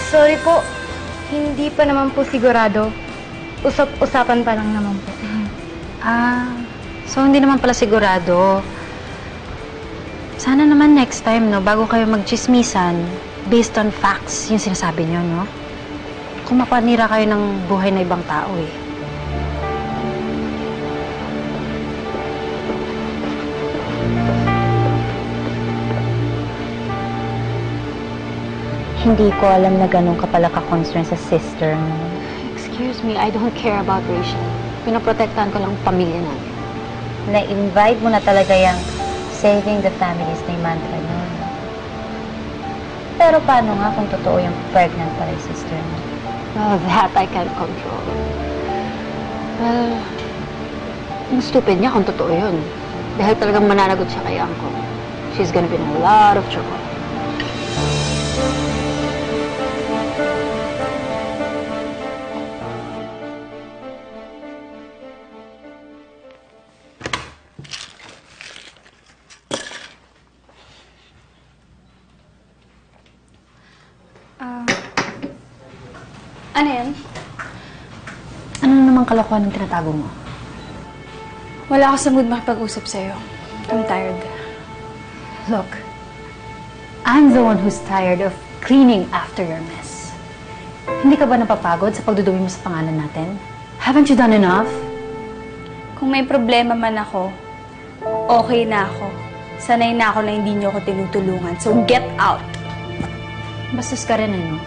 Sorry po, hindi pa naman po sigurado. Usap-usapan pa lang naman po. So hindi naman pala sigurado. Sana naman next time, no, bago kayo magchismisan, based on facts yung sinasabi nyo, no? Kung mapanira kayo ng buhay na ibang tao, eh. Hindi ko alam na ganun ka pala ka-concern sa sister mo. Excuse me, I don't care about Rachel. Pinoprotektahan ko lang ang pamilya namin. Na-invite mo na talaga yung saving the families na yung mantra nyo. Pero paano nga kung totoo yung pregnant pala yung sister mo? Well, that I can't control. Well, yung stupid niya kung totoo yun. Dahil talagang mananagot siya kay Uncle. She's gonna be in a lot of trouble. Ano yan? Ano naman kalokohan ng tinatago mo? Wala ako sa mood makipag-usap sa'yo. I'm tired. Look, I'm the one who's tired of cleaning after your mess. Hindi ka ba napapagod sa pagdudumi mo sa pangalan natin? Haven't you done enough? Kung may problema man ako, okay na ako. Sanay na ako na hindi niyo ako tinutulungan. So, get out! Bastos ka rin, no?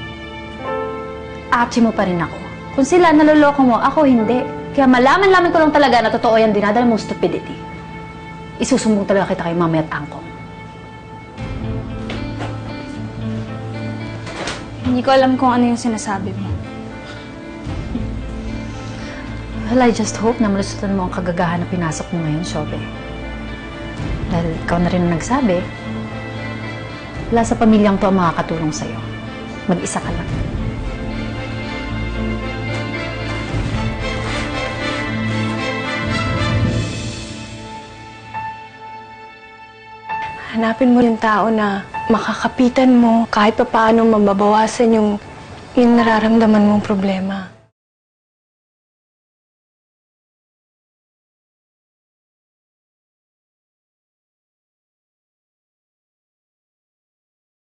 Achi mo pa rin ako. Kung sila naloloko mo, ako hindi. Kaya malaman-laman ko lang talaga na totoo yan dinadala mong stupidity. Isusumbong talaga kita kay Mami at Angkong. Hindi ko alam kung ano yung sinasabi mo. Well, I just hope na malusutan mo ang kagagahan na pinasok mo ngayon, Shobe. Dahil ikaw na rin ang nagsabi, wala sa pamilyang to ang makakatulong sa'yo. Mag-isa ka lang. Hanapin mo yung tao na makakapitan mo kahit pa paano mababawasan yung nararamdaman mong problema.